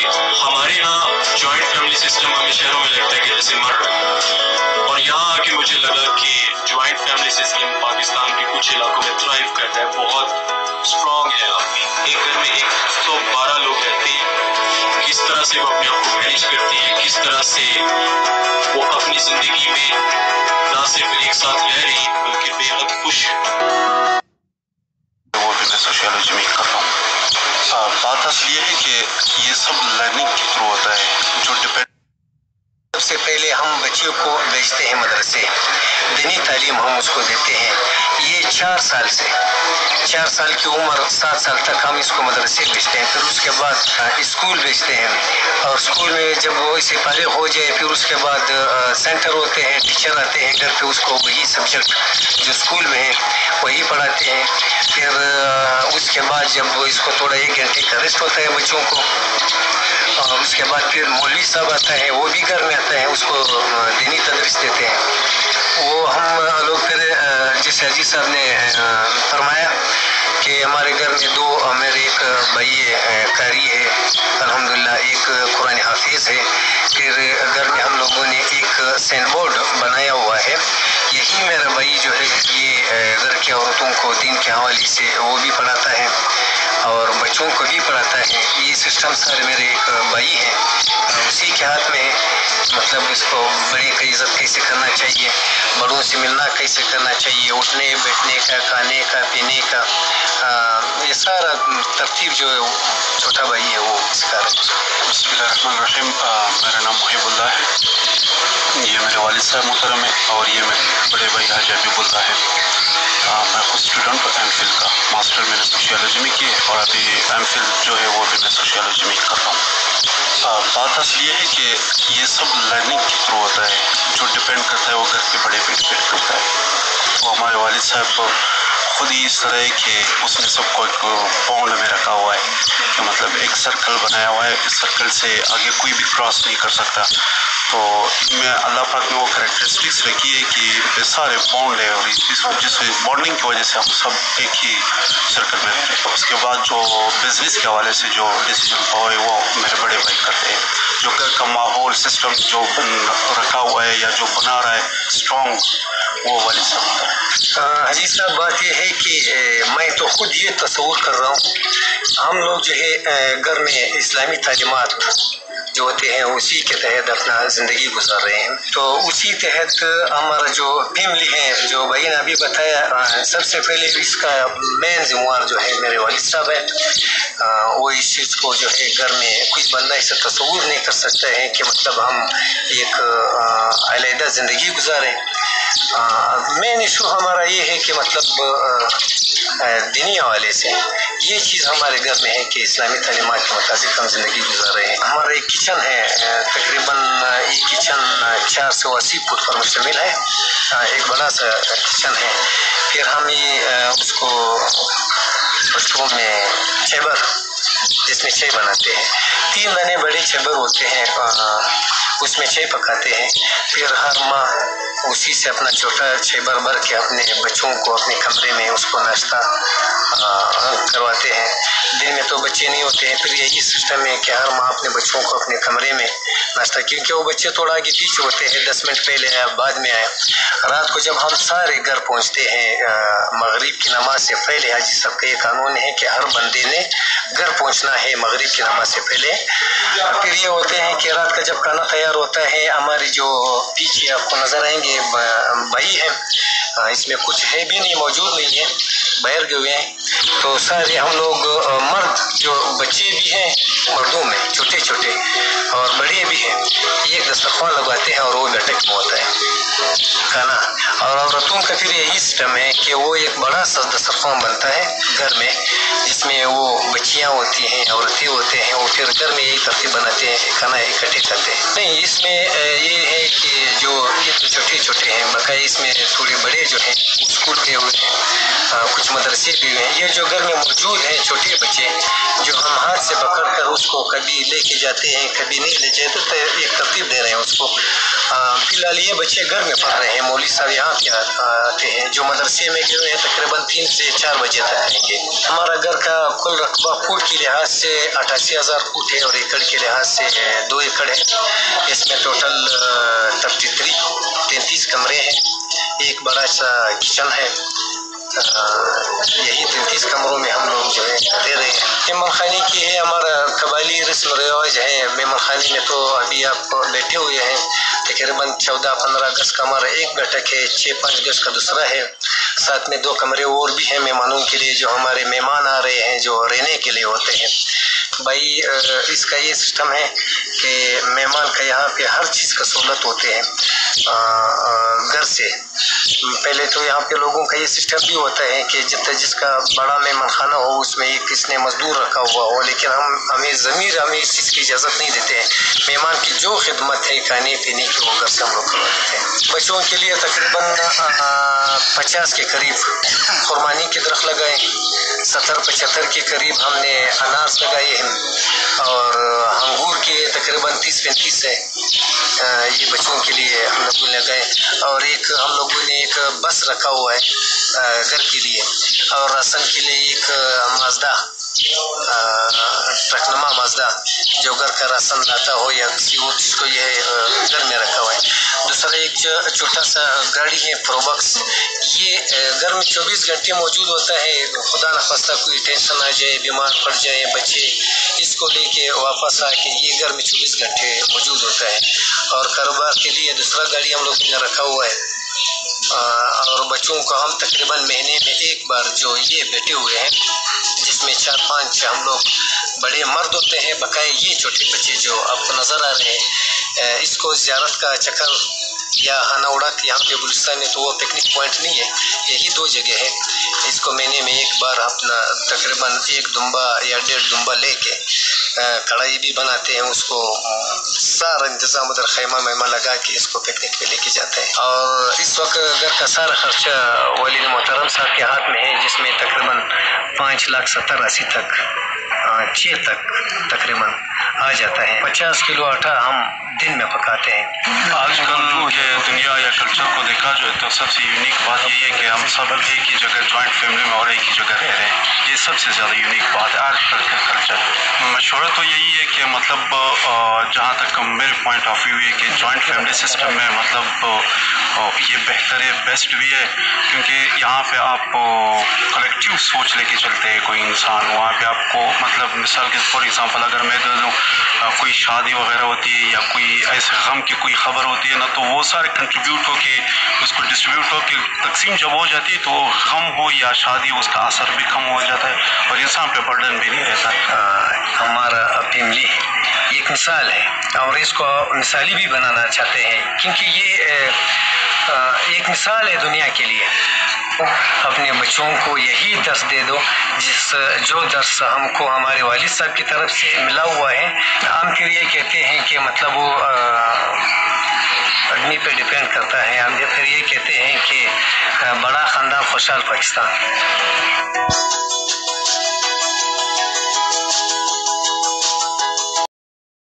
हमारे यहाँ joint family system हमें शहरों में लगता है कि जैसे मर रहा है, और यहाँ आके मुझे लगा कि जॉइंट फैमिली सिस्टम पाकिस्तान के कुछ इलाकों में थ्राइव करता है, बहुत स्ट्रॉन्ग है। अपनी एक घर में 112 लोग रहते हैं, किस तरह से वो अपने आप को मैनेज करते हैं, किस तरह से वो अपनी ज़िंदगी में ना सिर्फ एक साथ रह रही बल्कि बेहद खुश। वो भी मैं सोशियोलॉजी में कर रहा हूँ। बात असल ये है कि ये सब लर्निंग के थ्रू होता है, जो डिपेंड। सबसे पहले हम बच्चों को भेजते हैं मदरसे, दीनी तालीम हम उसको देते हैं। ये 4 साल से 4 साल की उम्र 7 साल तक हम इसको मदरसे भेजते हैं। फिर उसके बाद स्कूल भेजते हैं, और स्कूल में जब वो इसे फारिग हो जाए फिर उसके बाद सेंटर होते हैं, टीचर आते हैं घर पे, उसको वही सब्जेक्ट जो स्कूल में है वही पढ़ाते हैं। फिर उसके बाद जब इसको थोड़ा 1 घंटे का रेस्ट होता है बच्चों को, और उसके बाद फिर मौलवी साहब आता है, वो भी घर में आता है, उसको दीनी तदरीस देते हैं। वो हम लोग फिर जैसे अजीज साहब ने फरमाया कि हमारे घर में 2 मेरे एक भाई कारी है अल्हम्दुलिल्लाह, एक कुरान हाफिज है। फिर घर में हम लोगों ने एक सेंट बोर्ड बनाया हुआ है, यही मेरा भाई जो है ये घर की औरतों को दीन के हवाले से वो भी पढ़ाता है और बच्चों को भी पढ़ाता है। ये सिस्टम सारे मेरे एक भाई हैं, उसी के हाथ में मतलब इसको बड़े की इज्जत कैसे करना चाहिए, बड़ों से मिलना कैसे करना चाहिए, उठने बैठने का, खाने का, पीने का, ये सारा तरतीब जो है छोटा भाई है वो इसका। बिस्मिल्लाहिर्रहमानिर्रहीम। मेरा नाम मुहिबुल्लाह है, ये मेरे वालिद साहब मोहतरम है, और ये मेरे बड़े भाई हाजी हबीबुल्लाह है। मैं खुद स्टूडेंट हूँ एमफिल का, मास्टर मैंने सोशियोलॉजी में की है, और अभी एमफिल जो है वो भी मैं सोशियोलॉजी में कर रहा हूँ। बात असल ये है कि ये सब लर्निंग के थ्रू होता है, जो डिपेंड करता है वो घर के बड़े पे डिपेंड करता है। तो हमारे वालिद साहब खुद ही इस तरह है कि उसने सबको एक बाउंड में रखा हुआ है, कि मतलब एक सर्कल बनाया हुआ है, इस सर्कल से आगे कोई भी क्रॉस नहीं कर सकता। तो मैं अल्लाह पाक ने वो करेक्टरिस्टिक्स रखी है कि सारे बॉन्ड है, और जिस बॉन्डिंग की वजह से हम सब एक ही सर्कल में रह रहे हैं। उसके बाद जो बिजनेस के हवाले से जो डिसीजन पावर है वो मेरे बड़े भाई करते हैं। जो घर का माहौल सिस्टम जो रखा हुआ है या जो बना रहा है स्ट्रॉन्ग, वो वाली सब। हजी साहब, बात यह है कि मैं तो खुद ये तस्वुर कर रहा हूँ, हम लोग जो है घर में इस्लामी तालीमात जो होते हैं उसी के तहत अपना ज़िंदगी गुजार रहे हैं। तो उसी तहत हमारा जो फैमिली है, जो भाई ने अभी बताया, सबसे पहले इसका मेन जिम्मेवार जो है मेरे वालिद साहब है। वो इस चीज़ को जो है घर में कोई बंदा इसे तस्वुर नहीं कर सकता है कि मतलब हम एक अलहदा ज़िंदगी गुजारें। मेन इशू हमारा ये है कि मतलब दीनी हवाले से ये चीज़ हमारे घर में है कि इस्लामी तालीमात के मुताबिक हम ज़िंदगी गुजार रहे हैं। हमारा एक किचन है, तकरीबन ये किचन 480 फुट पर मुश्तमिल है, एक बड़ा सा किचन है। फिर हम ये उसको पशुओं में चेबर, जिसमें चाय बनाते हैं, 3 दाने बड़े चेबर होते हैं, उसमें चाय पकाते हैं। फिर हर माह उसी से अपना छोटा चेबर भर के अपने बच्चों को अपने कमरे में उसको नाश्ता करवाते हैं। दिन में तो बच्चे नहीं होते हैं, फिर यही सिस्टम है कि हर माँ अपने बच्चों को अपने कमरे में नाश्ता, क्योंकि वो बच्चे थोड़ा आगे पीछे होते हैं, 10 मिनट पहले आया बाद में आया। रात को जब हम सारे घर पहुँचते हैं मगरिब की नमाज से पहले, हाजी साहब का ये कानून है कि हर बंदे ने घर पहुँचना है मगरिब की नमाज से पहले। फिर ये होते हैं कि रात का जब खाना तैयार होता है, हमारी जो पीछे आपको नज़र आएंगे भाई है, इसमें कुछ है भी नहीं, मौजूद नहीं है, बाहर गए हुए हैं। तो सारे हम लोग मर्द, जो बच्चे भी हैं मर्दों में, छोटे छोटे और बड़े भी हैं, एक दस्तरखान लगाते हैं और वो बैठक में होता है खाना। और औरतों का फिर यही सिस्टम है कि वो एक बड़ा सा दस्तरखान बनता है घर में, जिसमें वो बच्चियाँ होती हैं, औरतें होते हैं, वो फिर घर में यही तरतीब बनाते हैं, खाना इकट्ठे करते हैं। नहीं, इसमें ये है कि जो ये तो छोटे छोटे हैं, बकाया इसमें थोड़े बड़े जो हैं स्कूल के हुए हैं, कुछ मदरसे भी हुए हैं। ये जो घर में मौजूद हैं छोटे बच्चे, जो हम हाथ से पकड़ कर उसको कभी लेके जाते हैं, कभी नहीं ले जाते, तो एक तरतीब दे रहे हैं उसको। फिलहाल ये बच्चे घर में में पढ़ रहे हैं। मौलवी साहब यहाँ पे आते हैं, जो मदरसे में गए हुए हैं तकरीबन 3 से 4 बजे तक आएंगे। हमारा घर का कुल रकबा फुट के लिहाज से 88,000 फुट है और एकड़ के लिहाज से 2 एकड़ है। इसमें टोटल 33 कमरे हैं, एक बड़ा सा किचन है। यही 33 कमरों में हम लोग जो है रह रहे हैं। मेहमान खाने की है, हमारा कबाली रस्म रिवाज है। मेहमान खाने में तो अभी आप बैठे हुए हैं, तकरीबन 14-15 गज का हमारा एक बैठक है, 6-5 गज का दूसरा है। साथ में 2 कमरे और भी हैं मेहमानों के लिए, जो हमारे मेहमान आ रहे हैं, जो रहने के लिए होते हैं। भाई इसका ये सिस्टम है कि मेहमान का यहाँ पे हर चीज़ का सहूलत होते हैं घर से। पहले तो यहाँ पे लोगों का ये सिस्टम भी होता है कि जिसका बड़ा मेहमान खाना हो उसमें एक किसने मजदूर रखा हुआ हो, लेकिन हमें इस चीज़ की इजाज़त नहीं देते हैं। मेहमान की जो खिदमत है खाने पीने की वो घर से हम लोग करवा देते हैं। बच्चों के लिए तकरीबन 50 के करीब खुरमानी के दरख्त लगाए, 70-75 के करीब हमने अनाज लगाए हैं और अंगूर के तकरीबन 30-35 है। ये बच्चों के लिए हम लोगों ने लगाए और एक हम लोगों ने एक बस रखा हुआ है घर के लिए, और राशन के लिए एक माजदा ट्रकनुमा माजदा जो घर का राशन लाता हो या किसी और चीज़ को ये घर में रखा हुआ है। दूसरा एक छोटा सा गाड़ी है प्रोबक्स, ये घर में 24 घंटे मौजूद होता है। खुदा न खास्ता कोई टेंशन आ जाए, बीमार पड़ जाए बच्चे, इसको लेके वापस आके ये घर में 24 घंटे मौजूद होता है। और कारोबार के लिए दूसरा गाड़ी हम लोग ने रखा हुआ है। और बच्चों को हम तकरीबन महीने में एक बार जो ये बैठे हुए हैं, जिसमें 4-5 हम लोग बड़े मर्द होते हैं, बकाए ये छोटे बच्चे जो आपको नज़र आ रहे हैं, इसको ज़ियारत का चक्कर या हानाउड़ा के यहाँ पे बलुचिस्तान में तो वो पिकनिक पॉइंट नहीं है, यही 2 जगह है। इसको महीने में एक बार अपना तकरीबन 1 दुम्बा या 1.5 दुम्बा लेके कढ़ाई भी बनाते हैं, उसको सारा इंतज़ाम उधर खैमा मैमा लगा के इसको पिकनिक पे लेके जाते हैं। और इस वक्त घर का सारा खर्चा वालिद मोहतरम साहब के हाथ में है, जिसमें तकरीबन 5,70,80 तक 6 तक तकरीबन आ जाता है। 50 किलो आटा हम दिन में पकाते हैं। आजकल के दुनिया या कल्चर को देखा जाए तो सबसे यूनिक बात यही है कि हम सब एक ही जगह जॉइंट फैमिली में और एक ही जगह रह रहे हैं। ये सबसे ज़्यादा यूनिक बात है आजकल के कल्चर। मशवरा तो यही है कि मतलब जहाँ तक मेरे पॉइंट ऑफ व्यू है कि जॉइंट फैमिली सिस्टम में मतलब ये बेहतर है, बेस्ट भी है, क्योंकि यहाँ पे आप कलेक्टिव सोच लेके चलते हैं। कोई इंसान वहाँ पे आपको मतलब मिसाल के फॉर एग्जांपल अगर मैं दे दूँ कोई शादी वगैरह होती है या कोई ऐसे गम की कोई खबर होती है ना, तो वो सारे कंट्रीब्यूट हो के उसको डिस्ट्रीब्यूट हो के तकसीम जब हो जाती है तो गम हो या शादी उसका असर भी कम हो जाता है और इंसान पे बर्डन भी नहीं रहता। हमारा फैमिली एक मिसाल है और इसको मिसाली भी बनाना चाहते हैं, क्योंकि ये एक मिसाल है दुनिया के लिए। अपने बच्चों को यही दर्स दे दो जो दर्स हमको हमारे वालिद साहब की तरफ से मिला हुआ है। हम फिर ये कहते हैं कि मतलब वो आदमी पे डिपेंड करता है। हम फिर ये कहते हैं कि बड़ा ख़ानदान खुशहाल पाकिस्तान।